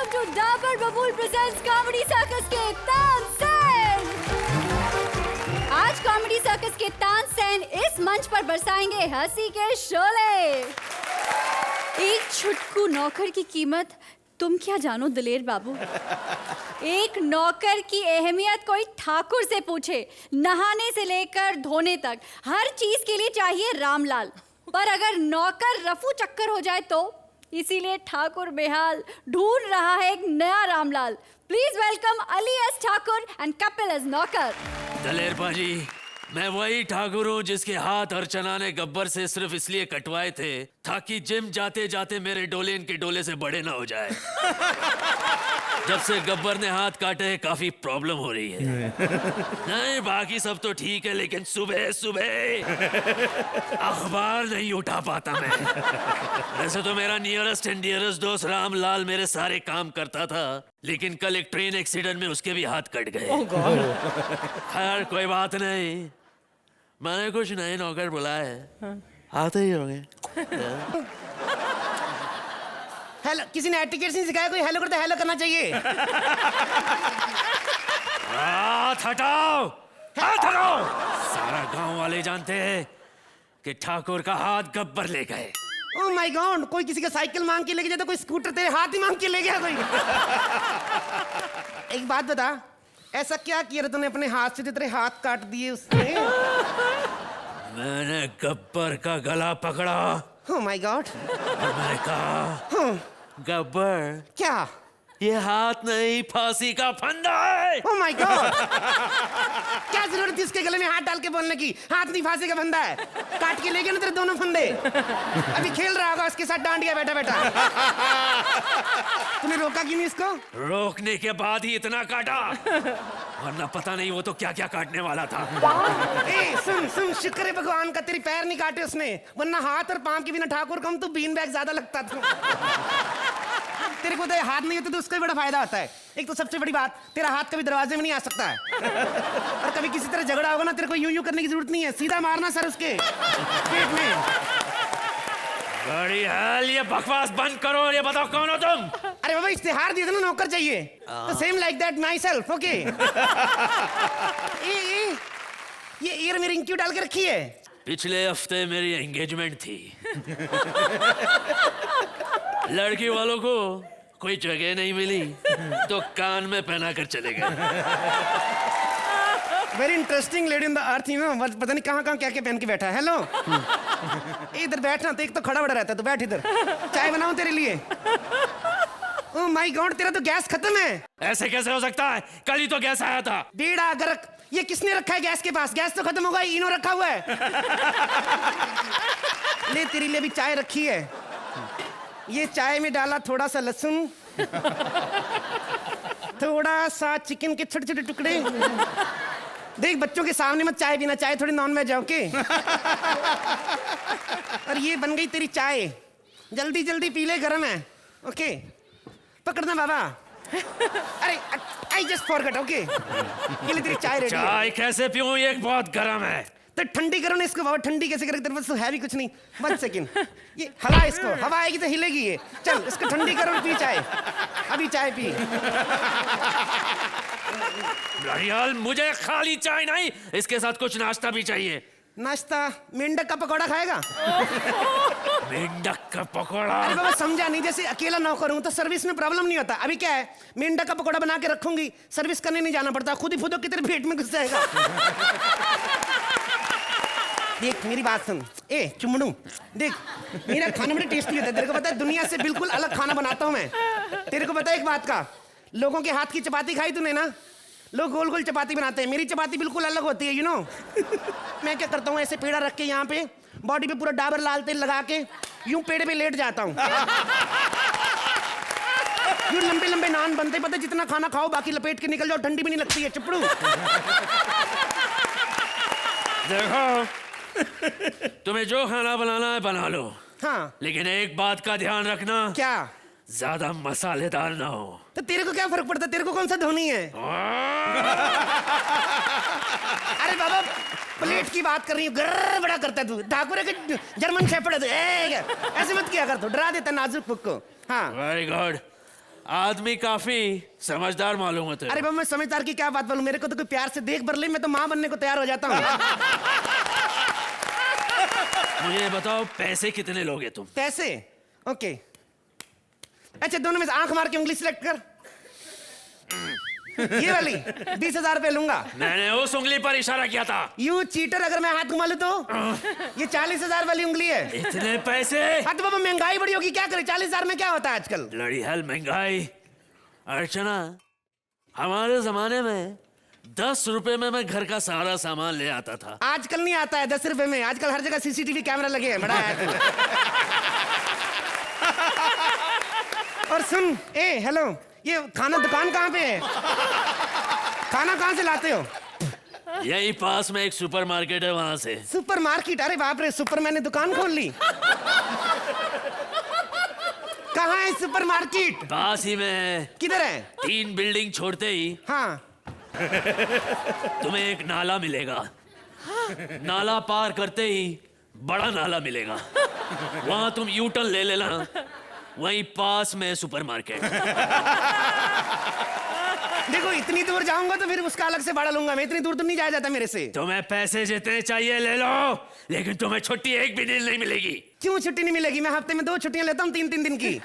welcome to Dabur Babool presents Comedy Circus के तानसेन। आज comedy circus के तानसेन इस मंच पर बरसाएंगे हंसी के शोले। एक छुटकू नौकर की कीमत तुम क्या जानो दिलेर बाबू। एक नौकर की अहमियत कोई ठाकुर से पूछे, नहाने से लेकर धोने तक हर चीज के लिए चाहिए रामलाल। पर अगर नौकर रफू चक्कर हो जाए तो इसीलिए ठाकुर बेहाल ढूंढ रहा है एक नया Ramlal. Please welcome Ali S Thakur and Kapil S नौकर। दलेर पाजी, मैं वही ठाकुर हूँ जिसके हाथ अर्चना ने गब्बर से सिर्फ इसलिए कटवाए थे ताकि जिम जाते जाते मेरे डोले इनके डोले से बड़े ना हो जाए। जब से गब्बर ने हाथ काटे काफी प्रॉब्लम हो रही है। नहीं बाकी सब तो ठीक है, लेकिन सुबह सुबह अखबार नहीं उठा पाता मैं। वैसे तो मेरा नियरेस्ट एंड डियरेस्ट दोस्त रामलाल मेरे सारे काम करता था, लेकिन कल एक ट्रेन एक्सीडेंट में उसके भी हाथ कट गए। खैर कोई बात नहीं, मैंने कुछ नए नौकर बुलाए, आते ही होंगे। हेलो, किसी ने एटिकेट नहीं सिखाया? कोई हेलो करता हेलो करना चाहिए। हाथ हटाओ, हाथ हटाओ। सारा गांव वाले जानते हैं कि ठाकुर का हाथ गब्बर ले गए। ओह माय गॉड, कोई किसी का साइकिल मांग के लेके जाता, कोई स्कूटर तेरे हाथ ही मांग के ले गया कोई। एक बात बता, ऐसा क्या किया तूने अपने हाथ से तेरे हाथ काट दिए उसने? मैंने गब्बर का गला पकड़ा। Oh my God. मैंने कहा, गब्बर क्या? ये हाथ नहीं फांसी का फंदा है। Oh my God. क्या जरूरत थी इसके गले में हाथ डाल के बोलने की? हाथ नहीं फांसी का फंदा है। काट के ले गया ना तेरे दोनों फंदे। अभी खेल रहा होगा उसके साथ डांडिया बैठा बैठा। तूने रोका क्यों नहीं इसको? रोकने के बाद ही इतना काटा, वरना पता नहीं वो तो क्या क्या काटने वाला था। ए, सुन सुन, शुक्र है भगवान का तेरी पैर नहीं काटे उसने, वरना हाथ और पांव के बिना ठाकुर कम तू बीन बैग ज्यादा लगता था। तेरे को तो हाथ नहीं होते तो उसका भी बड़ा फायदा होता है। एक तो सबसे बड़ी बात, तेरा हाथ कभी दरवाजे में नहीं आ सकता है। और कभी किसी तरह झगड़ा होगा ना, तेरे को यूं यूं करने की जरूरत नहीं है, सीधा मारना सर उसके पेट में। बड़ी हाल, ये बकवास बंद करो और ये बताओ कौन हो तुम? अरे बाबा, इश्तिहार दिया था ना नौकर चाहिए, तो same like that my self. Okay. ये ईयर में रिंग क्यों डाल के रखी है? पिछले हफ्ते मेरी एंगेजमेंट थी। लड़की वालों को कोई जगह नहीं मिली तो कान में पहना कर चले गए। Very interesting lady in the earth, you know. पता नहीं कहाँ कहाँ क्या क्या पहन के बैठा है। हेलो, इधर बैठना, तो एक तो खड़ा बड़ा रहता है, तो बैठ इधर, चाय बनाऊं तेरे लिए। ओह माय गॉड, तेरा तो गैस खत्म है। ऐसे कैसे हो सकता है? कल ही तो गैस आया था। बेड़ा गर्क, ये किसने रखा है गैस के पास? गैस तो खत्म होगा, इनो रखा हुआ है। ले, तेरे लिए भी चाय रखी है। ये चाय में डाला थोड़ा सा लहसुन, थोड़ा सा चिकन के छोटे छोटे टुकड़े। देख, बच्चों के सामने मत चाय पीना, चाय थोड़ी नॉन वेज है। ओके। और ये बन गई तेरी चाय, जल्दी जल्दी पी ले, गरम है। ओके, पकड़ना बाबा। अरे आई जस्ट फॉरगॉट। ओके, ये ले तेरी चाय रेडी है। चाय कैसे पीऊं? ये बहुत गर्म है। तो ठंडी करो ना इसको बाबा। ठंडी कैसे करें? तेरे पास तो है भी कुछ नहीं। 1 सेकेंड, ये हवा इसको, हवा आएगी तो हिलेगी ये। चल इसको ठंडी करो और पी चाय। अभी चाय पी। लड़ियाल, मुझे खाली चाय नहीं, इसके साथ कुछ नाश्ता भी चाहिए। नाश्ता? मेंढक का पकौड़ा खाएगा? मेंढक का पकौड़ा? अरे बाबा समझा नहीं, जैसे अकेला नौकर हूं तो सर्विस में प्रॉब्लम नहीं होता। अभी क्या है, मेंढक का पकौड़ा बना के रखूंगी, सर्विस करने नहीं जाना पड़ता, खुद ही फुदो की तेरे पेट में घुस जाएगा। देख मेरी बात सुन, ए चुमड़ू, देख मेरा खाना बड़ा टेस्टी होता है, तेरे को पता है, दुनिया से बिल्कुल अलग खाना बनाता हूं मैं। तेरे को पता है एक बात का, लोगों के हाथ की चपाती खाई तूने ना? लोग गोल गोल चपाती बनाते हैं, मेरी चपाती बिल्कुल अलग होती है, यू नो। मैं क्या करता हूँ, ऐसे पेड़ा रख के यहाँ पे बॉडी पे पूरा डाबर लाल तेल लगा के यूं पेड़े पे लेट जाता हूँ। यूं लंबे लंबे नान बनते, पता है, जितना खाना खाओ बाकी लपेट के निकल जाओ, ठंडी भी नहीं लगती है। चुपड़ू। देखो, तुम्हें जो खाना बनाना है बना लो, हाँ, लेकिन एक बात का ध्यान रखना। क्या? ज्यादा मसालेदार ना हो। तो तेरे को क्या फर्क पड़ता है? तेरे को कौन सा धोनी है? अरे बाबा, प्लेट की बात कर रही हूँ, गर्र बड़ा करता है तू। ठाकुर है कि जर्मन शेफर्ड है तू? ऐसे मत किया कर, तू डरा देता नाजुक बुक को। हाँ वेरी गुड, आदमी काफी समझदार मालूम होते अरे बाबा मैं समझदार की क्या बात बोलूं, मेरे को तो कोई प्यार से देख भर ले, मैं तो माँ बनने को तैयार हो जाता हूँ। मुझे ये बताओ पैसे कितने लोगे तुम? पैसे? ओके, अच्छा दोनों में से आंख मार के उंगली सिलेक्ट कर। ये वाली 20,000 रुपए लूंगा। मैंने उस उंगली पर इशारा किया था। यू चीटर, अगर मैं हाथ घुमा लूं तो ये 40,000 वाली उंगली है। इतने पैसे? हाँ तो बाबा महंगाई बड़ी होगी, क्या करे, 40,000 में क्या होता है आजकल। लड़ी हल महंगाई। अर्चना, हमारे जमाने में 10 रुपए में मैं घर का सारा सामान ले आता था। आजकल नहीं आता है 10 रुपए में, आजकल हर जगह सीसीटीवी कैमरा लगे हैं। बड़ा है। और सुन, ए हेलो, ये खाना दुकान कहाँ पे है? खाना कहाँ से लाते हो? यही पास में एक सुपरमार्केट है, वहां से। सुपरमार्केट? अरे बाप रे, सुपरमैन ने दुकान खोल ली। कहाँ है सुपरमार्केट? पास ही में है। किधर है? 3 बिल्डिंग छोड़ते ही हाँ तुम्हें एक नाला मिलेगा। नाला पार करते ही बड़ा नाला मिलेगा, वहां तुम यू टर्न ले लेना, वहीं पास में सुपरमार्केट। देखो इतनी दूर जाऊंगा तो फिर उसका अलग से भाड़ा लूंगा, मैं इतनी दूर तो नहीं जाया जाता मेरे से। तुम्हें पैसे जितने चाहिए ले लो, लेकिन तुम्हें छुट्टी एक भी दिन नहीं मिलेगी। क्यों छुट्टी नहीं मिलेगी? मैं हफ्ते में 2 छुट्टियां लेता हूँ, 3-3 दिन की।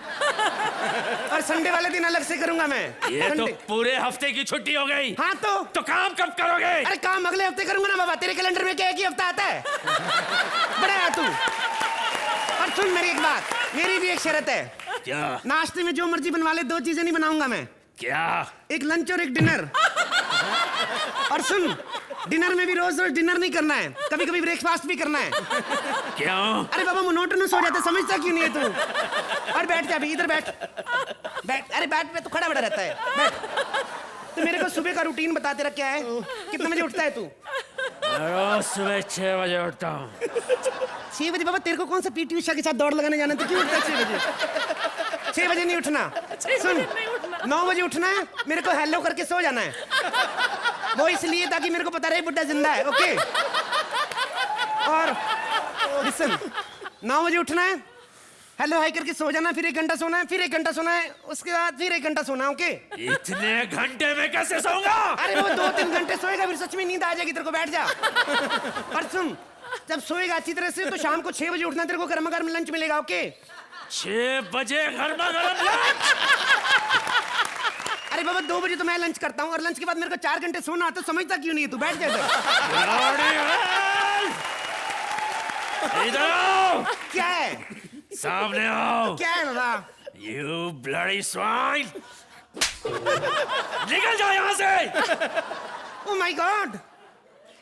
और संडे वाले दिन अलग से करूंगा मैं। ये तो संडे। पूरे हफ्ते की छुट्टी हो गई। हाँ तो काम कब करोगे? अरे काम अगले हफ्ते करूंगा ना बाबा, तेरे कैलेंडर में क्या एक ही हफ्ता आता है? बड़ा है तू। और सुन मेरी एक बात, मेरी भी एक शर्त है। क्या? नाश्ते में जो मर्जी बनवा ले, 2 चीजें नहीं बनाऊंगा मैं। क्या? एक लंच और एक डिनर। और सुन, डिनर में भी रोज रोज डिनर नहीं करना है, कभी कभी ब्रेकफास्ट भी करना है। क्यों? अरे बाबा मोनोटोनस हो जाता, समझता क्यों नहीं है तू? और बैठ जा अभी, इधर बैठ बैठ। अरे बैठ, पे तो खड़ा बड़ा रहता है, बैठ। तो मेरे को सुबह का रूटीन बता, तेरा क्या है? कितने बजे उठता है तू? रोज सुबह 6 बजे उठता हूँ। 6 बजे? बाबा तेरे को कौन सा पीटी उषा के साथ दौड़ लगाने जाना, तो क्यों उठता है 6 बजे? 6 बजे नहीं उठना। सुन, 9 बजे उठना है, मेरे को हेलो करके सो जाना है। वो इसलिए ताकि मेरे को पता रहे बुड्ढा जिंदा है, ओके? और लिसन, 9 बजे उठना है, हेलो हाई करके सो जाना, फिर 1 घंटा सोना है, फिर 1 घंटा सोना है, उसके बाद फिर 1 घंटा सोना है, ओके? इतने घंटे में कैसे सोऊंगा? अरे वो 2-3 घंटे सोएगा, फिर सच में नींद आ जाएगी तेरे को, बैठ जा। और सुन, जब सोएगा अच्छी तरह से तो शाम को 6 बजे उठना, तेरे को गर्मा गर्म लंच मिलेगा, ओके? 6 बजे गर्मा गर्म लंच? अरे बाबा 2 बजे तो मैं लंच करता हूँ, और लंच के बाद मेरे को 4 घंटे सोना आता, समझता क्यों नहीं है तू? बैठ जा इधर आओ। क्या है? सामने आओ। क्या है बाबा? You bloody swine! निकल जाओ यहाँ से! ओ माय गॉड,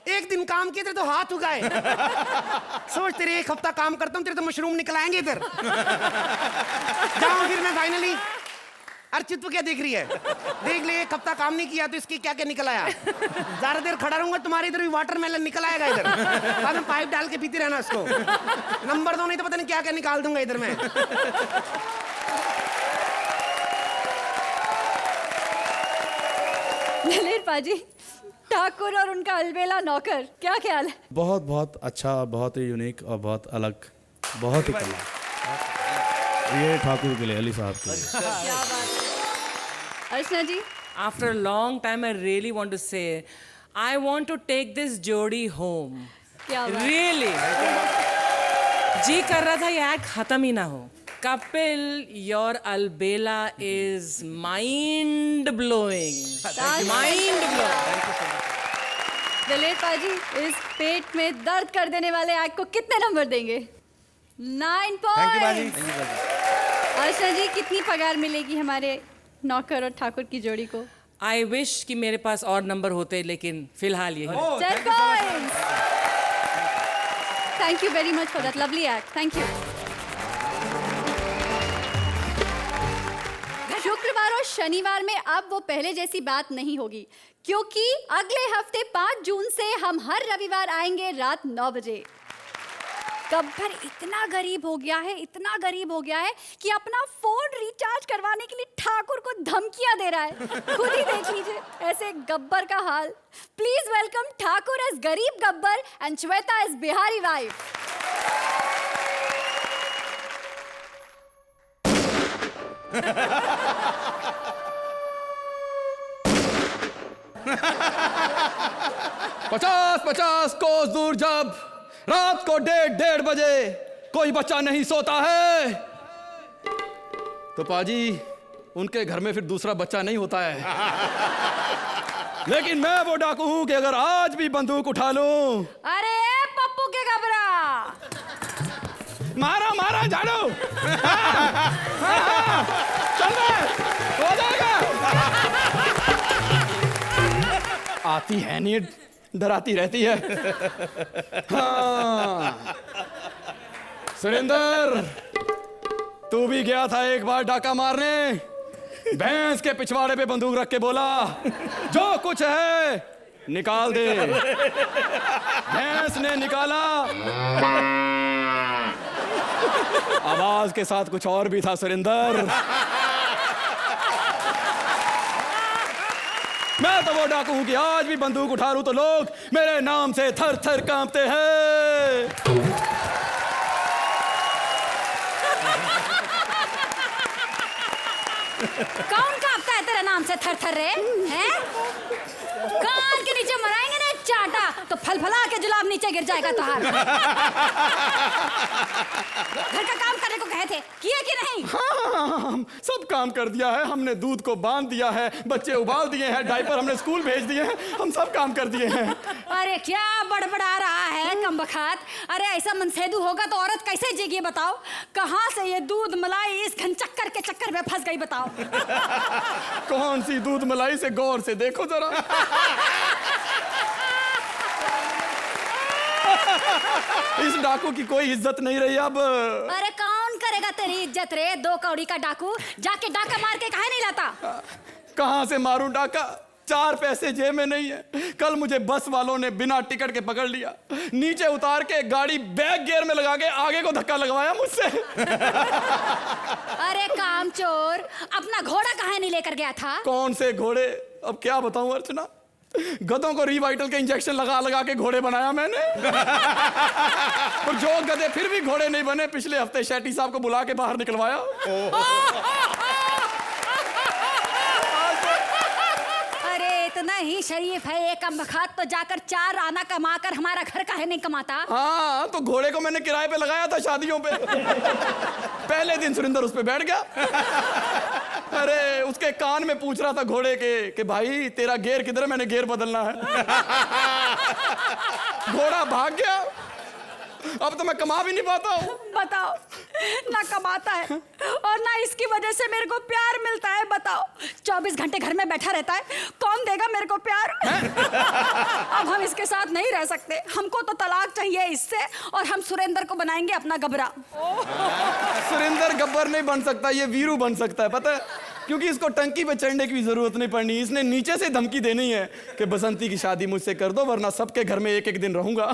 एक दिन काम किए तेरे तो हाथ उगाए। सोच, तेरे 1 हफ्ता काम करता हूँ, तेरे तो मशरूम निकल आएंगे इधर। जाओ फिर मैं फाइनली। अर्चित तो क्या देख रही है? देख ले, 1 हफ्ता काम नहीं किया तो इसकी क्या क्या निकल आया। ज्यादा देर खड़ा रहूंगा तुम्हारे इधर भी वाटरमेलन निकल आएगा इधर, बाद में पाइप डाल के पीती रहना उसको। नंबर 2 नहीं तो पता नहीं क्या क्या निकाल दूंगा इधर मैं। ललित पाजी, ठाकुर और उनका अलबेला नौकर, क्या ख्याल है? बहुत बहुत अच्छा, बहुत ही यूनिक और बहुत अलग, बहुत ही कला। ये ठाकुर के लिए, अली साहब के लिए। क्या बात है। अर्चना जी, After a long time, I really want to say, I want to take this Jodi home. क्या बात। Really. जी कर रहा था ये एक्ट खत्म ही ना हो। Kapil, your albela is mind blowing. Mind blowing. Lalit पाजी, इस पेट में दर्द कर देने वाले एक्ट को कितने नंबर देंगे? 9 पॉइंट। अर्चना जी, कितनी पगार मिलेगी हमारे नौकर और ठाकुर की जोड़ी को? I wish कि मेरे पास और नंबर होते, लेकिन फिलहाल ये है। 10 point. Thank you very much for that lovely act, thank you. शुक्रवार और शनिवार में अब वो पहले जैसी बात नहीं होगी, क्योंकि अगले हफ्ते 5 जून से हम हर रविवार आएंगे रात 9 बजे। गब्बर इतना गरीब हो गया है, इतना गरीब हो गया है कि अपना फोन रिचार्ज करवाने के लिए ठाकुर को धमकियां दे रहा है। खुद ही देख लीजिए ऐसे गब्बर का हाल। प्लीज वेलकम ठाकुर एज गरीब Gabbar and Shweta as Bihari wife. 50-50 कोस दूर जब रात को 1:30 बजे कोई बच्चा नहीं सोता है तो पाजी उनके घर में फिर दूसरा बच्चा नहीं होता है। लेकिन मैं वो डाकू हूं कि अगर आज भी बंदूक उठा लूं। अरे पप्पू के घबरा। मारा मारा झाड़ू। चल रहा हो जाएगा। आती है नहीं डराती रहती है। हाँ। सुरेंद्र तू भी गया था एक बार डाका मारने। भैंस के पिछवाड़े पे बंदूक रख के बोला जो कुछ है निकाल दे। भैंस ने निकाला। आवाज के साथ कुछ और भी था सुरेंद्र। मैं तो वो डाकू हूं कि आज भी बंदूक उठा लूं तो लोग मेरे नाम से थर थर कांपते हैं। कौन कांपता है तेरे नाम से थर थर रे? हैं? कान के नीचे मराएंगे ना चाटा तो फलफला के जुलाब नीचे गिर जाएगा तुहार। घर का काम करने को कहे थे, किया कि नहीं? हाँ, हम सब काम कर दिया है। हमने दूध को बांध दिया है, बच्चे उबाल दिए हैं, डायपर हमने स्कूल भेज दिए हैं, हम सब काम कर दिए हैं। अरे क्या बड़बड़ा रहा है कमबख्त? अरे ऐसा मनसेदू होगा तो औरत कैसे जीगी बताओ? कहाँ से ये दूध मलाई इस घन चक्कर के चक्कर में फंस गई बताओ? कौन सी दूध मलाई से गौर से देखो जरा। इस डाकू की कोई इज्जत नहीं रही अब। अरे कौन करेगा तेरी इज्जत रे? 2 कौड़ी का डाकू जाके डाका मार के काहे नहीं लाता? कहां से मारूं डाका? 4 पैसे जेब में नहीं है। कल मुझे बस वालों ने बिना टिकट के पकड़ लिया, नीचे उतार के गाड़ी बैक गियर में लगा के आगे को धक्का लगवाया मुझसे। अरे कामचोर, अपना घोड़ा काहे नहीं लेकर गया था? कौन से घोड़े? अब क्या बताऊं अर्चना, गधों को रिवाइटल के इंजेक्शन लगा लगा के घोड़े बनाया मैंने। और जो गधे फिर भी घोड़े नहीं बने, पिछले हफ्ते शेट्टी साहब को बुला के बाहर निकलवाया। इतना ही शरीफ है ये कमबख्त तो जाकर 4 आना कमाकर हमारा घर काहे नहीं कमाता? हाँ तो घोड़े को मैंने किराए पे लगाया था शादियों पे। पहले दिन सुरेंद्र उस पे बैठ गया। अरे उसके कान में पूछ रहा था घोड़े के कि भाई तेरा गियर किधर है, मैंने गियर बदलना है। घोड़ा भाग गया। अब तो मैं कमा भी नहीं पाता हूँ। बताओ, ना कमाता है और ना इसकी वजह से मेरे को प्यार मिलता है। बताओ, 24 घंटे घर में बैठा रहता है, कौन देगा मेरे को प्यार? अब हम इसके साथ नहीं रह सकते, हमको तो तलाक चाहिए इससे और हम सुरेंद्र को बनाएंगे अपना गबरा। सुरेंद्र गब्बर नहीं बन सकता, ये वीरू बन सकता है, पता है? क्योंकि इसको टंकी पे चढ़ने की भी जरूरत नहीं पड़नी। इसने नीचे से धमकी देनी है कि बसंती की शादी मुझसे कर दो वरना सबके घर में एक एक दिन रहूंगा।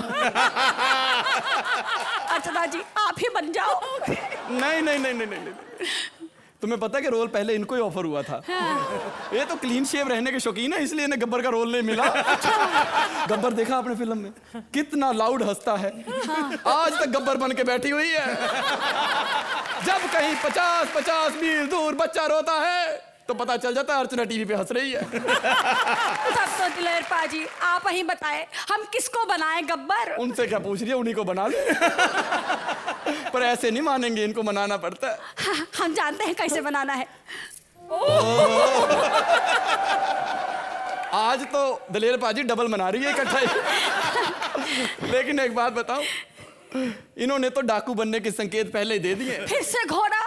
अर्चना जी आप ही बन जाओ। नहीं नहीं नहीं नहीं नहीं, तुम्हें पता है कि रोल पहले इनको ही ऑफर हुआ था। ये तो क्लीन शेव रहने के शौकीन है, इसलिए इन्हें गब्बर का रोल नहीं मिला। गब्बर देखा आपने फिल्म में कितना लाउड हंसता है? आज तक गब्बर बन के बैठी हुई है। जब कहीं 50-50 मील दूर बच्चा रोता है तो पता चल जाता है अर्चना टीवी पे हंस रही है। तब तो दिलेर पाजी आप ही बताएं, हम किसको बनाएं गब्बर? उनसे क्या पूछ रही है, उन्हीं को बना ले। पर ऐसे नहीं मानेंगे, इनको मनाना पड़ता है। हाँ, हम जानते हैं कैसे बनाना है। आज तो दलेर पाजी डबल मना रही है इकट्ठा ही। लेकिन एक बात बताऊं, इन्होंने तो डाकू बनने के संकेत पहले दे दिए। फिर से घोड़ा?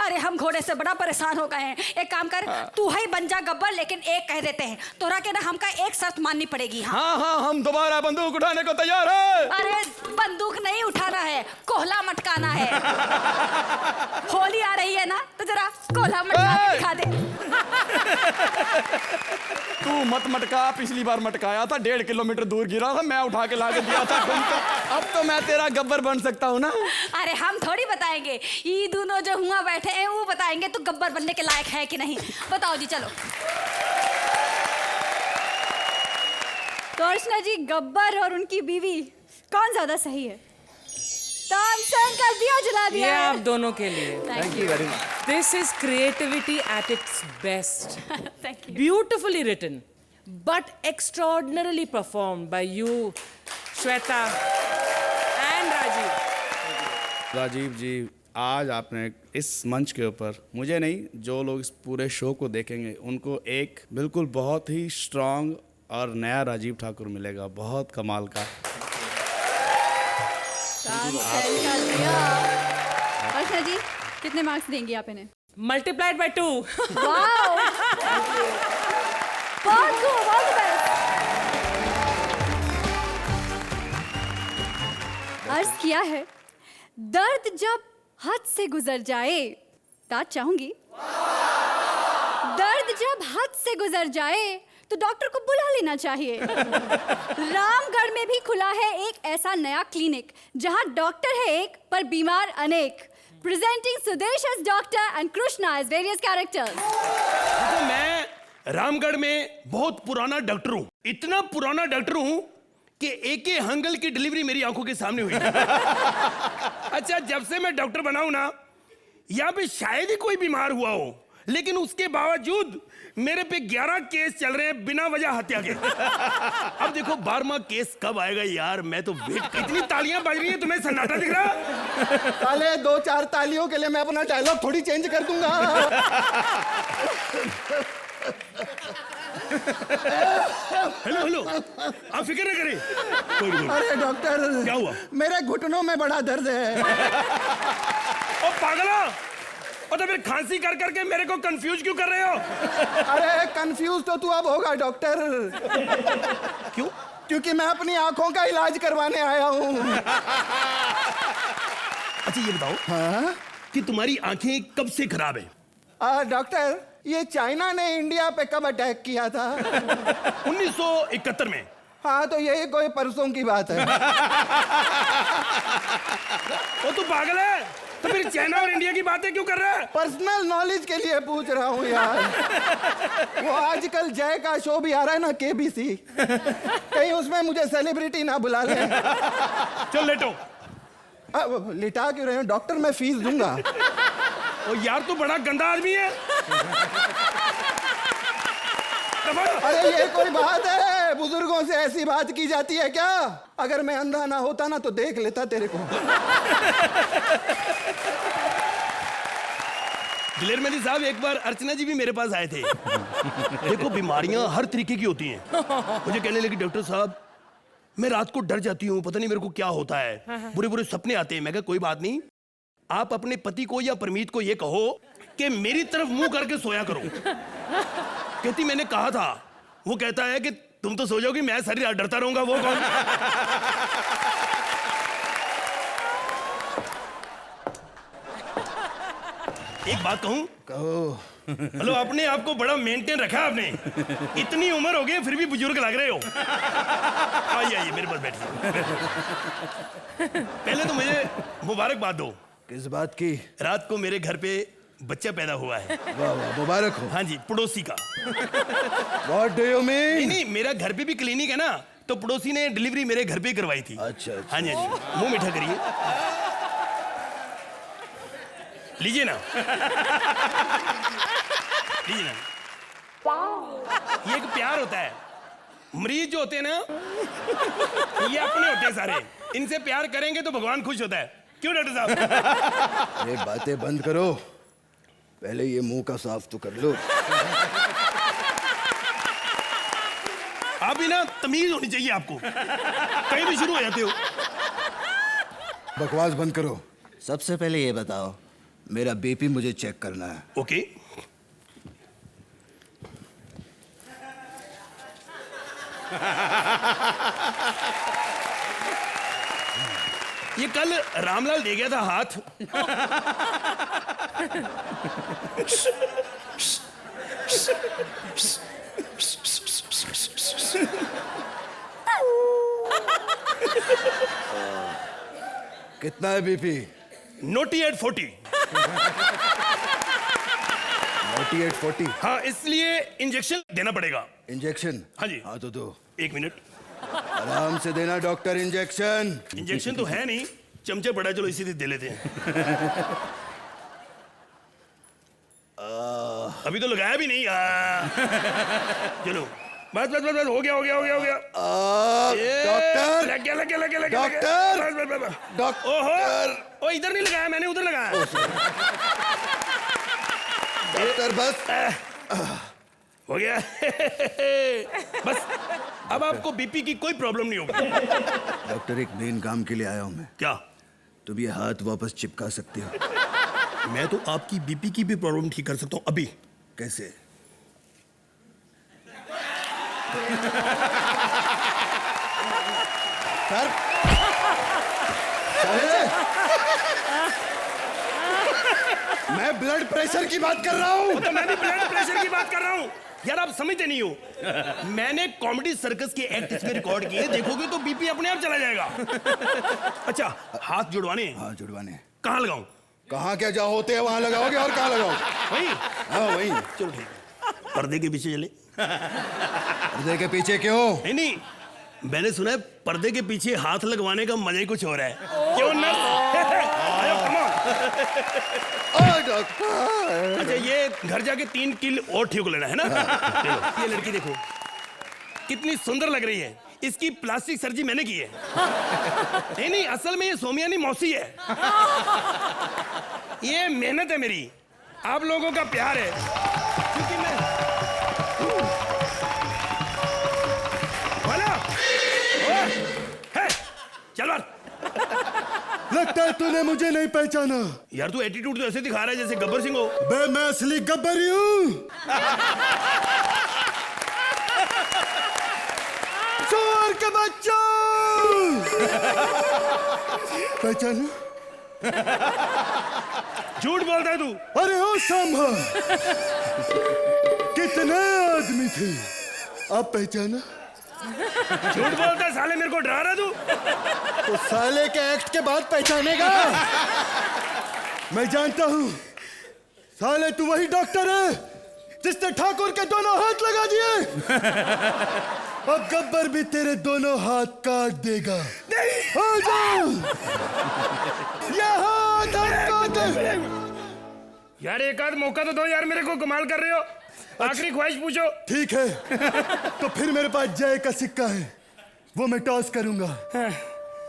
अरे हम घोड़े से बड़ा परेशान हो गए हैं। एक काम कर, तू ही बन जा गब्बर, लेकिन एक कह देते हैं, तोरा के ना हमका एक शर्त माननी पड़ेगी। हाँ हाँ हम दोबारा बंदूक उठाने को तैयार है। अरे बंदूक नहीं उठाना है, कोहला मटकाना है। होली आ रही है ना, तो जरा कोहला मटका के दिखा दे। तू मत मटका, पिछली बार मटकाया था, 1.5 किलोमीटर दूर गिरा था, मैं उठा के ला के दिया था तुमको। अब तो मैं तेरा गब्बर बन सकता हूँ ना? अरे हम थोड़ी बताएंगे, ये दोनों जो हुआ बैठे हैं वो बताएंगे तू गब्बर बनने के लायक है कि नहीं। बताओ जी, चलो। तो अर्चना जी, गब्बर और उनकी बीवी कौन ज्यादा सही है? तानसेन कर दिया, जला दिया। ये आप दोनों के लिए। Thank you very much. This is creativity at its best. Thank you. Beautifully written. but extraordinarily performed by you, Shweta and Rajiv. Rajiv ji, आज आपने इस मंच के ऊपर, मुझे नहीं, जो लोग इस पूरे शो को देखेंगे उनको एक बिल्कुल बहुत ही स्ट्रांग और नया राजीव ठाकुर मिलेगा, बहुत कमाल का। अर्चना जी, कितने मार्क्स देंगी आप इन्हें? Multiplied by 2. वाओ, बहुत खूब, ऑल द बेस्ट। अर्ज किया है, दर्द जब हद से गुजर जाए, ताज चाहूंगी, दर्द जब हद से गुजर जाए तो डॉक्टर को बुला लेना चाहिए। रामगढ़ में भी खुला है एक ऐसा नया क्लिनिक जहां डॉक्टर है एक पर बीमार अनेक। Presenting Sudesh as doctor and Krishna as various characters. तो मैं रामगढ़ में बहुत पुराना डॉक्टर हूँ, इतना पुराना डॉक्टर हूँ कि एके हंगल की डिलीवरी मेरी आंखों के सामने हुई। अच्छा, जब से मैं डॉक्टर बना हूं ना, यहाँ पे शायद ही कोई बीमार हुआ हो, लेकिन उसके बावजूद मेरे पे 11 केस चल रहे हैं बिना वजह हत्या के। अब देखो 12वां केस कब आएगा यार, मैं तो वेट। इतनी तालियां बज रही हैं, तुम्हें सन्नाटा दिख रहा? साले 2-4 तालियों के लिए मैं अपना डायलॉग थोड़ी चेंज कर दूंगा। हेलो हेलो, आप फिक्र न करें। कोई नहीं। अरे डॉक्टर, क्या हुआ? मेरे घुटनों में बड़ा दर्द है। ओ पागला, और तो फिर खांसी कर करके मेरे को कंफ्यूज क्यों कर रहे हो? अरे कंफ्यूज तो तू अब होगा डॉक्टर। क्यों? क्योंकि मैं अपनी आंखों का इलाज करवाने आया हूँ। अच्छा ये बताओ, हाँ? कि तुम्हारी आंखें कब से खराब है? डॉक्टर, ये चाइना ने इंडिया पे कब अटैक किया था? 1971 में। हाँ, तो यही कोई परसों की बात है। वो तू पागल है, तो फिर चाइना और इंडिया की बातें क्यों कर रहा है? पर्सनल नॉलेज के लिए पूछ रहा हूँ यार। वो आजकल जय का शो भी आ रहा है ना, केबीसी, कहीं उसमें मुझे सेलिब्रिटी ना बुला ले। चल लेटो। लिटा क्यों रहे हो डॉक्टर, मैं फीस दूंगा। ओ यार, तू बड़ा गंदा आदमी है। अरे ये कोई बात है? बुजुर्गों से ऐसी बात की जाती है क्या? अगर मैं अंधा ना होता ना तो देख लेता तेरे को। दिलेर मेहंदी साहब, एक बार अर्चना जी भी मेरे पास आए थे। देखो, बीमारियां हर तरीके की होती हैं। मुझे कहने लगी, डॉक्टर साहब मैं रात को डर जाती हूँ, पता नहीं मेरे को क्या होता है, बुरे बुरे सपने आते हैं। मैं कहा कोई बात नहीं, आप अपने पति को या परमीत को ये कहो कि मेरी तरफ मुंह करके सोया करो। कहती मैंने कहा था। वो कहता है कि तुम तो सो जाओगी, मैं सारी रात डरता रहूंगा। वो कौन? एक बात कहूं? कहो। हेलो, अपने आप को बड़ा मेंटेन रखा आपने। इतनी उम्र हो गई फिर भी बुजुर्ग लग रहे हो। आइए आइए मेरे पास बैठिए। पहले तो मुझे मुबारकबाद दो। किस बात की? रात को मेरे घर पे बच्चा पैदा हुआ है। वाह वाह, मुबारक हो। हाँ जी, पड़ोसी का। What do you mean? नहीं नहीं, मेरा घर पे भी क्लिनिक है ना, तो पड़ोसी ने डिलीवरी मेरे घर पे ही करवाई थी। अच्छा, अच्छा। हाँ जी हाँ जी, मुंह मीठा करिए। लीजिए ना, लीजिए ना। ये एक प्यार होता है। मरीज जो होते हैं ना, ये अपने होते हैं सारे। इनसे प्यार करेंगे तो भगवान खुश होता है। क्यों डॉक्टर साहब? ये बातें बंद करो, पहले ये मुंह का साफ तो कर लो। आप भी ना, तमीज होनी चाहिए आपको, कहीं भी शुरू हो जाते हो। बकवास बंद करो। सबसे पहले ये बताओ, मेरा बीपी मुझे चेक करना है। ओके। ये कल रामलाल दे गया था हाथ। कितना है बीपी? Naughty eight 40। 48-40। हाँ, इसलिए इंजेक्शन देना पड़ेगा। इंजेक्शन? हाँ जी। हाँ तो दो। एक मिनट, आराम से देना डॉक्टर इंजेक्शन। इंजेक्शन तो है नहीं, चमचे पड़ा, चलो इसी दे लेते हैं। अभी तो लगाया भी नहीं। चलो बस बस बस बस, हो गया हो गया हो गया हो गया। डॉक्टर लग गया लग गया लग गया लग गया डॉक्टर! बस बस बस। डॉक्टर ओहो, ओ इधर नहीं लगाया मैंने, उधर लगाया। डॉक्टर बस हो गया। बस अब आपको बीपी की कोई प्रॉब्लम नहीं होगी। डॉक्टर एक मेन काम के लिए आया हूँ मैं। क्या? तुम ये हाथ वापस चिपका सकते हो? मैं तो आपकी बीपी की भी प्रॉब्लम ठीक कर सकता हूँ अभी। कैसे? सर मैं ब्लड प्रेशर की बात कर रहा हूँ। तो मैं भी ब्लड प्रेशर की बात कर रहा हूँ। यार आप समझते नहीं हो, मैंने कॉमेडी सर्कस के एक्ट इसमें रिकॉर्ड किए, देखोगे तो बीपी अपने आप चला जाएगा। अच्छा, हाथ जुड़वाने हैं? हाँ जुड़वाने। कहाँ लगाऊं? कहाँ क्या जहाँ होते हैं वहां लगाओगे और कहाँ लगाओ? वही। हाँ वही। चलो ठीक है। पर्दे के पीछे चले। पर्दे के पीछे क्यों? नहीं नहीं, मैंने सुना है पर्दे के पीछे हाथ लगवाने का मजा ही कुछ हो रहा है। क्यों ना? आयो, come on। डॉक्टर अच्छा, ये घर जाके 3 किल और ठीक लेना है ना? चलो, ये लड़की देखो कितनी सुंदर लग रही है। इसकी प्लास्टिक सर्जरी मैंने की है। नहीं नहीं, असल में ये सोमियानी मौसी है। ये मेहनत है मेरी, आप लोगों का प्यार है, क्योंकि मैं बोला है। चल बाहर। लगता है तूने मुझे नहीं पहचाना। यार तू एटीट्यूड तो ऐसे दिखा रहा है जैसे गब्बर सिंह हो। बे मैं असली गब्बर ही हूँ। चोर के बच्चा। पहचाना? झूठ बोलता है तू। अरे ओ सांभा, कितने आदमी थे, अब पहचाना? झूठ बोलता है साले, मेरे को डरा रहा तू। तो साले के एक्ट के बाद पहचानेगा। मैं जानता हूँ साले तू वही डॉक्टर है जिसने ठाकुर के दोनों हाथ लगा दिए। अब गब्बर भी तेरे दोनों हाथ काट देगा। नहीं। आ जाओ। ये हाथ हमको दे। यार एक आध मौका तो दो यार, मेरे को कमाल कर रहे हो। आखिरी ख्वाहिश पूछो। ठीक है, तो फिर मेरे पास जय का सिक्का है, वो मैं टॉस करूंगा।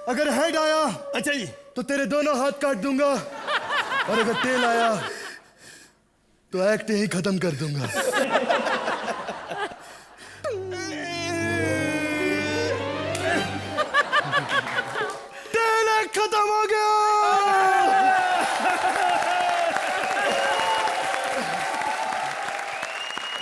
अगर हेड आया अच्छा जी, तो तेरे दोनों हाथ काट दूंगा, और अगर टेल आया तो एक्ट ही खत्म कर दूंगा। टेल एक्ट खत्म हो गया।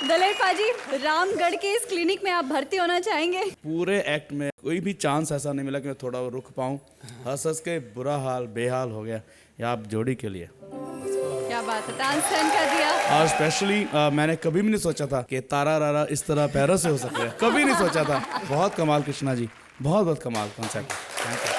दलेर पाजी, रामगढ़ के इस क्लिनिक में आप भर्ती होना चाहेंगे? पूरे एक्ट में कोई भी चांस ऐसा नहीं मिला कि मैं थोड़ा रुक पाऊं। हंस हंस के बुरा हाल बेहाल हो गया। ये आप जोड़ी के लिए क्या बात है, ट्रांसफर कर दिया। और स्पेशली मैंने कभी भी नहीं सोचा था कि तारा रारा इस तरह पैरों से हो सके। कभी नहीं सोचा था। बहुत कमाल कृष्णा जी, बहुत बहुत कमाल concept. Thank you.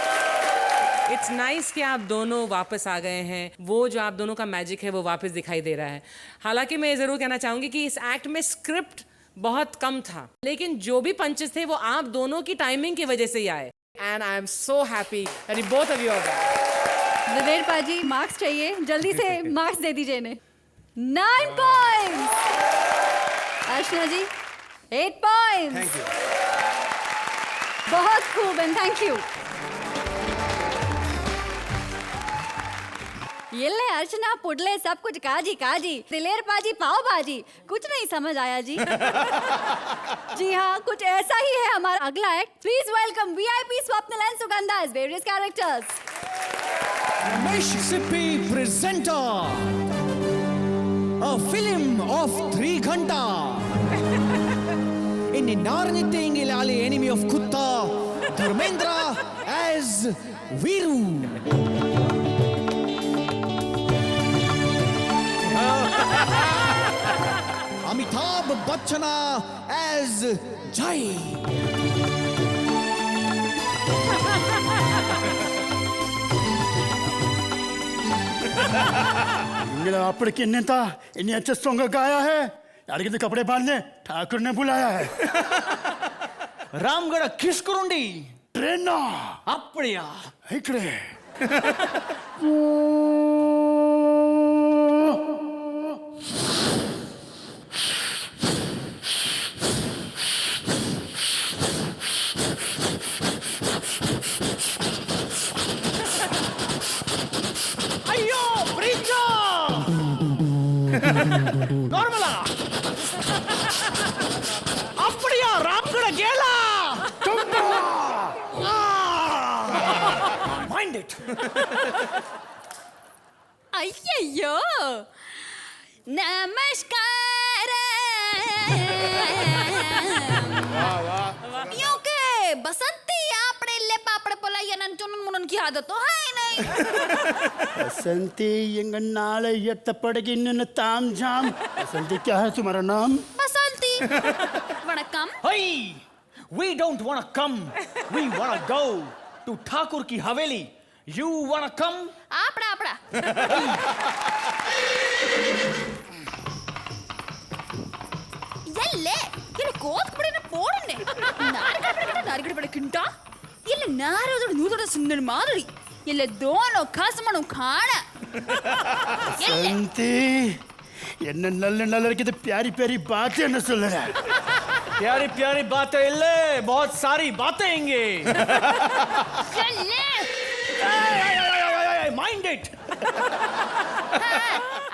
It's nice कि आप दोनों वापस आ गए हैं। वो जो आप दोनों का मैजिक है वो वापस दिखाई दे रहा है। हालांकि मैं ज़रूर कहना चाहूँगी कि इस एक्ट में स्क्रिप्ट बहुत कम था, लेकिन जो भी पंचेस थे वो आप दोनों की टाइमिंग की वजह से ही आए। And I am so happy that you both of you are back. Daler paaji, marks चाहिए, जल्दी से मार्क्स दे दीजिए इन्हें। 9 points. Archana ji 8 points. Thank you. बहुत खूब एंड थैंक यू। ये ले अर्चना पुडले सब कुछ काजी काजी, दिलेर पाजी पाव भाजी, कुछ नहीं समझ आया जी। जी हाँ, कुछ ऐसा ही है हमारा अगला act. Please welcome VIP Swapnil and Sugandha as various characters. Mississippi presenter a film of 3 ghanta in Narniting Ilali enemy of Kutta, Dharmendra as Viru. Amitabh Bachchana as Jai. అప్పటికి ఎన్నంత ఎన్ని अच्छे सॉन्ग गाया है यार के कपड़े बांध ले ठाकुर ने बुलाया है రామ్గఢ కిష్కరుండి ट्रेन ना అప్పుడియా इकडे नार्मला அப்படியா ராம்கட கேலா மைண்ட் இட் अय्यो नमस्कार यूं के बसंती आपड़े ले पापड़ पोला यनन चुनन मुनन की आदत तो है ही नहीं बसंती यंग नाले यत्त पड़गी निन ताम झाम बसंती क्या है तुम्हारा नाम बसंती वणक्कम Hey, we don't wanna come. We wanna go to Thakur की हवेली. You wanna come? आपड़ा आपड़ा यल्ले ये कोत पड़े ना पोड़ने नारगड़ पड़े किंटा ये नारो तो नूतोड़ सुंदर माधुरी ये दोनों खासमनु खाना बसंती என்ன நல்ல நல்ல இருக்குது प्यारी प्यारी बातें न सुन रहा प्यारी प्यारी बातें इल्ले बहुत सारी बातें इंगे यल्ले माइंड इट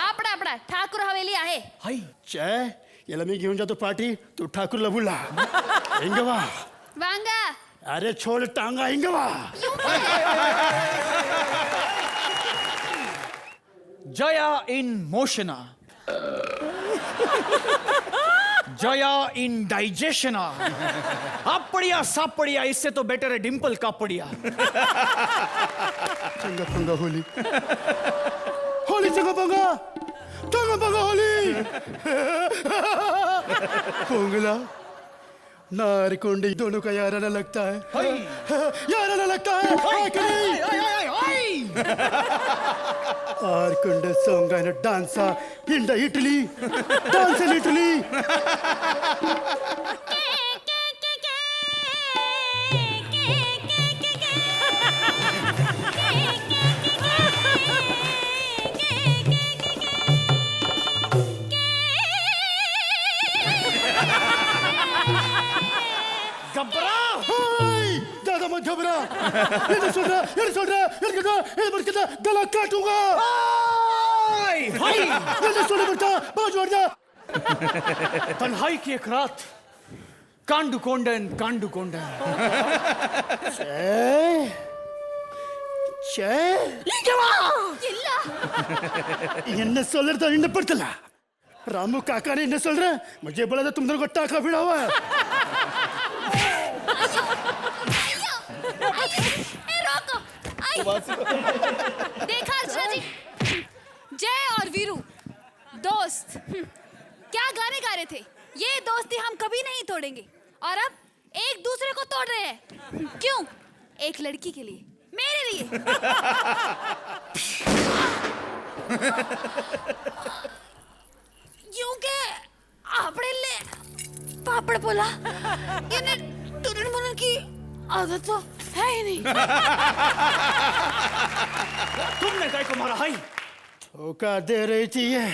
आपड़ा आपड़ा ठाकुर हवेली आहे हाय चाय याला मी घेऊन जातो पार्टी तू ठाकूरला बोला इंगवा वांगा अरे छोड़ टांगा इंगवा जया इन मोशना जया इन डाइजेशना आपड़िया सापड़िया इससे तो बेटर है डिंपल कापड़िया चंगा पंगा होली होली चंगा पंगा होली पोंगला नारकोंडी दोनों का याराना लगता है याराना लगता है कि नहीं आरकुंड सोंगायन डांसा and Italy dance in Italy घबरा दादा मत घबरा ये सुन रहा ये बड़का गला काटूंगा ये सुन बड़का बाजू हट जा तन्हाई की एक रात कांडू कोंडन इन्हें सोलर तो इन्हें पड़तला रामू काका ने इन्हें सोल रहा मुझे बोला था तुम दोनों को टाका भिड़ा हुआ है रोको देखा अर्चना जी जय और वीरू दोस्त क्या गाने गा रहे थे ये दोस्ती हम कभी नहीं तोड़ेंगे और अब एक दूसरे को तोड़ रहे हैं क्यों एक लड़की के लिए मेरे लिए यूं के आपड़े ले पापड़ बोला ये तुरन मुनन की आदत तो है ही नहीं तुमने काय को मारा हाई धोखा दे रही थी ये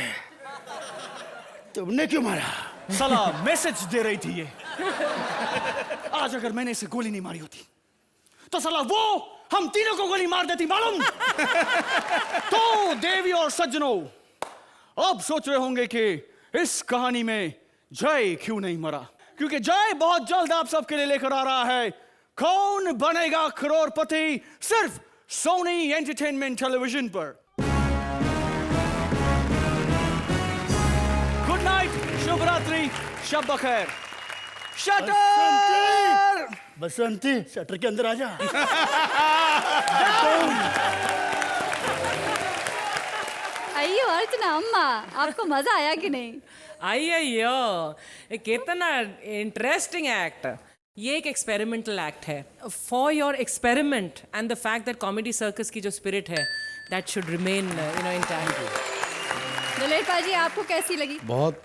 तुमने क्यों मारा साला मैसेज दे रही थी ये आज अगर मैंने इसे गोली नहीं मारी होती तो साला वो हम तीनों को गोली मार देती मालूम तो देवी और सज्जनों अब सोच रहे होंगे कि इस कहानी में जय क्यों नहीं मरा क्योंकि जय बहुत जल्द आप सबके लिए लेकर आ रहा है कौन बनेगा करोड़पति सिर्फ सोनी एंटरटेनमेंट टेलीविजन पर गुड नाइट शुभ रात्रि शब बखैर शटर बसंती शटर के अंदर आ जा अयो अर्चना अम्मा आपको मजा आया कि नहीं अय्यो कितना इंटरेस्टिंग एक्ट ये एक एक्सपेरिमेंटल एक्ट है for your experiment and the fact that comedy circus की जो स्पिरिट है that should remain intact Duler पाजी आपको कैसी लगी बहुत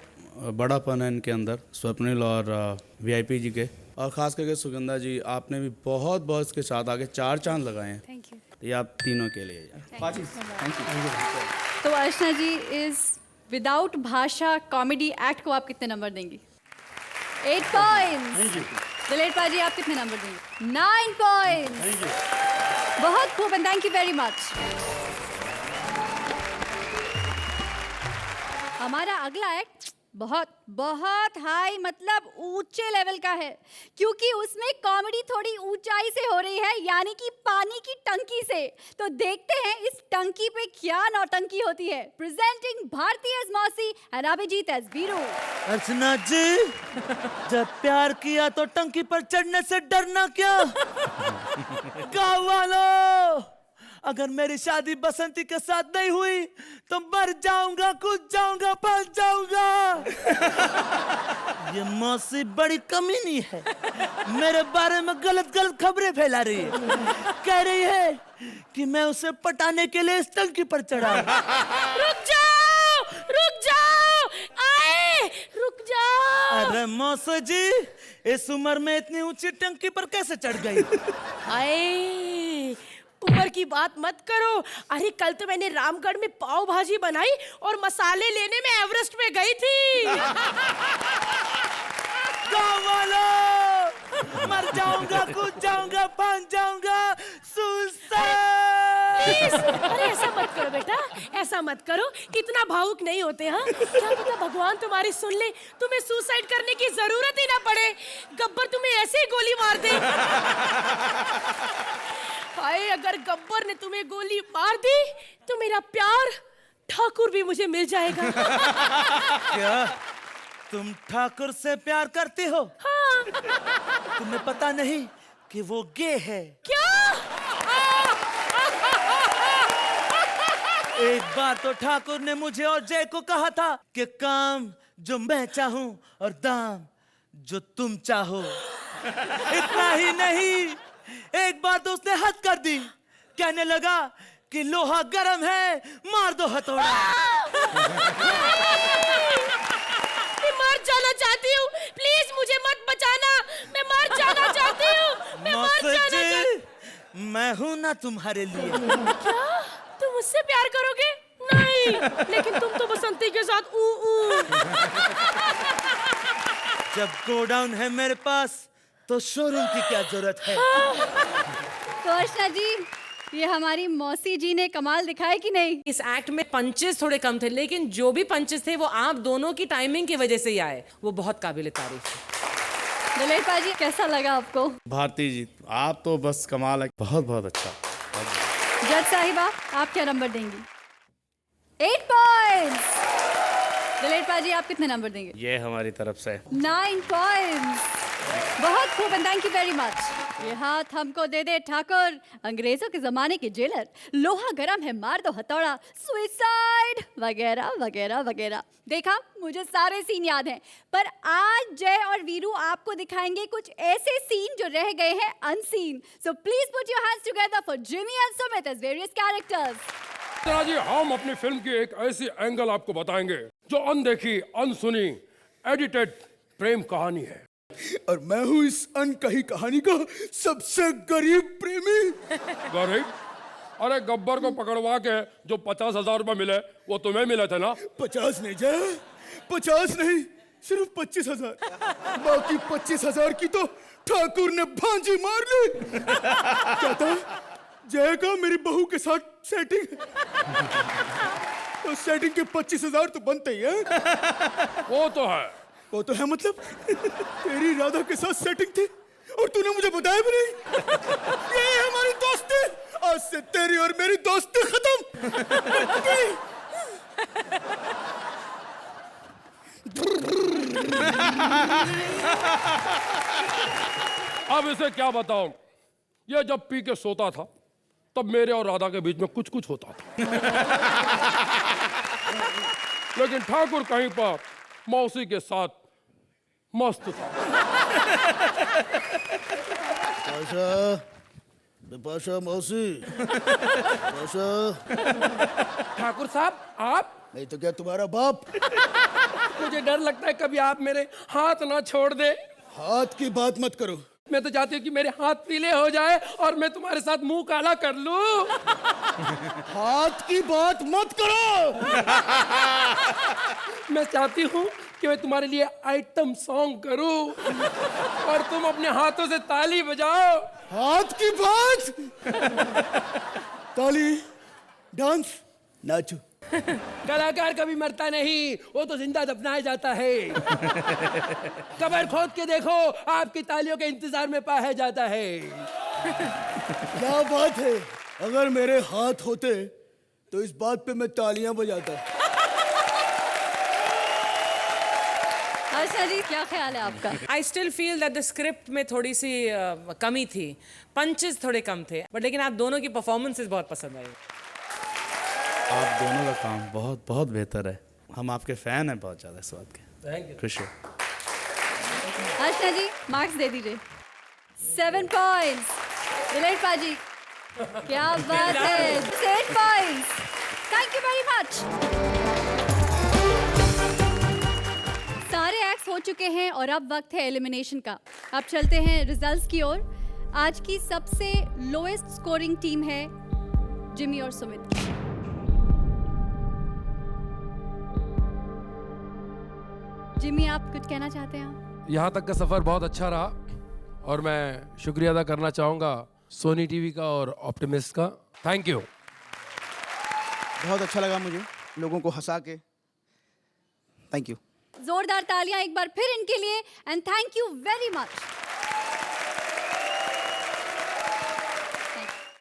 बड़ापन है इनके अंदर स्वप्निल और वीआईपी जी के और खास करके सुगंधा जी आपने भी बहुत बहुत इसके साथ आगे 4 चांद लगाए हैं थैंक यू ये आप तीनों के लिए तो अर्चना जी इस विदाउट भाषा कॉमेडी एक्ट को आप कितने नंबर देंगी 8 पॉइंट्स दुलेर पाजी आप कितने नंबर देंगे 9 पॉइंट्स बहुत खूब and thank you very much हमारा अगला एक्ट बहुत बहुत हाई मतलब ऊंचे लेवल का है, क्योंकि उसमें कॉमेडी थोड़ी ऊंचाई से हो रही है, यानी कि पानी की टंकी से। तो देखते हैं इस टंकी पे क्या नौटंकी होती है। प्रेजेंटिंग भारती एज मौसी एंड अभिजीत एज वीरू। अर्चना जी, जब प्यार किया तो टंकी पर चढ़ने से डरना क्या? गाँव वालों, अगर मेरी शादी बसंती के साथ नहीं हुई तो मर जाऊंगा, कूद जाऊंगा, फंस जाऊंगा। ये मौसी बड़ी कमीनी है, मेरे बारे में गलत गलत खबरें फैला रही है। कह रही है कि मैं उसे पटाने के लिए इस टंकी पर चढ़ा। रुक जाओ, रुक जाओ, आए, रुक जाओ। अरे मौसी जी, इस उम्र में इतनी ऊंची टंकी पर कैसे चढ़ गई? आए, उम्र की बात मत करो। अरे कल तो मैंने रामगढ़ में पाव भाजी बनाई और मसाले लेने में एवरेस्ट में गई थी। गाँव वालों, मर जाऊंगा, कूद जाऊंगा, फंस जाऊंगा, सुसाइड। अरे ऐसा मत करो बेटा, ऐसा मत करो, इतना भावुक नहीं होते। हाँ, क्या पता भगवान तुम्हारी सुन ले, तुम्हें सुसाइड करने की जरूरत ही ना पड़े, गब्बर तुम्हें ऐसे ही गोली मार दे। हाय, अगर गब्बर ने तुम्हें गोली मार दी तो मेरा प्यार ठाकुर भी मुझे मिल जाएगा। क्या तुम ठाकुर से प्यार करती हो? हाँ। तुम्हें पता नहीं कि वो गे है? क्या? एक बार तो ठाकुर ने मुझे और जय को कहा था कि काम जो मैं चाहूं और दाम जो तुम चाहो। इतना ही नहीं, एक बार तो उसने हद कर दी, कहने लगा कि लोहा गरम है, मार दो हथौड़ा। मैं मर जाना चाहती हूँ, प्लीज मुझे मत बचाना, मैं मर जाना चाहती हूँ, मैं मर जाना चाहती। मैं हूं ना तुम्हारे लिए। क्या तुम मुझसे प्यार करोगे? नहीं, लेकिन तुम तो बसंती के साथ जब गोडाउन है मेरे पास तो शोरूम की क्या जरूरत है? तो अर्चना जी, ये हमारी मौसी जी ने कमाल दिखाया कि नहीं? इस एक्ट में पंचेस थोड़े कम थे, लेकिन जो भी पंचेस थे वो आप दोनों की टाइमिंग की वजह से ही आए, वो बहुत काबिल तारीफ है। दिलीप पाजी, कैसा लगा आपको? भारती जी, आप तो बस कमाल है, बहुत बहुत अच्छा। जज साहिबा, आप क्या नंबर देंगी? 8 पॉइंट्स। दिलीप पाजी, आप कितने नंबर देंगे? ये हमारी तरफ से 9 पॉइंट्स। बहुत खूब, and thank you very much. ये हाथ हमको दे दे ठाकुर, अंग्रेजों के जमाने के जेलर, लोहा गरम है, मार दो हथौड़ा, सुसाइड वगैरह वगैरह वगैरह। देखा, मुझे सारे सीन याद हैं, पर आज जय और वीरू आपको दिखाएंगे कुछ ऐसे सीन जो रह गए हैं unseen. So please put your hands together for Jimmy and Sumit as various characters. तरह जी, हम अपनी फिल्म की एक ऐसी एंगल आपको बताएंगे जो अनदेखी, अनसुनी, एडिटेड प्रेम कहानी है। और मैं हूँ इस अनकही कहानी का सबसे गरीब प्रेमी। गरीब? अरे गब्बर को पकड़वा के जो 50,000 रुपए मिले वो तुम्हें मिले थे ना? 50 नहीं जय, 50 नहीं, सिर्फ 25,000। बाकी 25,000 की तो ठाकुर ने भांजी मार ली। क्या था? जय का मेरी बहू के साथ सेटिंग। तो सेटिंग के 25,000 तो बनते ही है। वो तो है, वो तो है मतलब तेरी राधा के साथ सेटिंग थी और तूने मुझे बताया भी नहीं। ये हमारी दोस्ती, आज से तेरी और मेरी दोस्ती खत्म। अब इसे क्या बताऊं, ये जब पी के सोता था तब मेरे और राधा के बीच में कुछ कुछ होता था। लेकिन ठाकुर कहीं पर मौसी के साथ मस्त था। पाशा मौसी, पाशा। ठाकुर साहब, आप? नहीं तो क्या तुम्हारा बाप? मुझे डर लगता है कभी आप मेरे हाथ ना छोड़ दे। हाथ की बात मत करो। मैं तो चाहती हूँ कि मेरे हाथ पीले हो जाए और मैं तुम्हारे साथ मुंह काला कर लूं। हाथ की बात मत करो। मैं चाहती हूँ कि मैं तुम्हारे लिए आइटम सॉन्ग करूं और तुम अपने हाथों से ताली बजाओ। हाथ की बात? ताली, डांस, नाचो। कलाकार कभी मरता नहीं, वो तो जिंदा दफनाया जाता है। कब्र खोद के देखो, आपकी तालियों के इंतजार में पाया जाता है। क्या बात है, अगर मेरे हाथ होते तो इस बात पे मैं तालियां बजाता। अच्छा जी, क्या ख्याल है आपका? I still feel that the script में थोड़ी सी कमी थी, पंचेस थोड़े कम थे, बट लेकिन आप दोनों की परफॉर्मेंसेस बहुत पसंद आई। आप दोनों का काम बहुत बहुत बेहतर है। हम आपके फैन हैं बहुत ज़्यादा इस बात के। Thank you. खुश है। अर्चना जी, मार्क्स दे दीजिए। 7 पॉइंट्स। विलेट पाजी, क्या बात है। 8 points. Thank you very much. सारे एक्ट्स हो चुके हैं और अब वक्त है एलिमिनेशन का। अब चलते हैं रिजल्ट्स की ओर। आज की सबसे लोएस्ट स्कोरिंग टीम है जिमी और सुमित की। जिमी, आप कुछ कहना चाहते हैं? यहाँ तक का सफ़र बहुत अच्छा रहा और मैं शुक्रिया अदा करना चाहूँगा सोनी टीवी का और ऑप्टिमिस्ट का। Thank you. बहुत अच्छा लगा मुझे लोगों को हंसा के। Thank you. जोरदार तालियां एक बार फिर इनके लिए and thank you very much.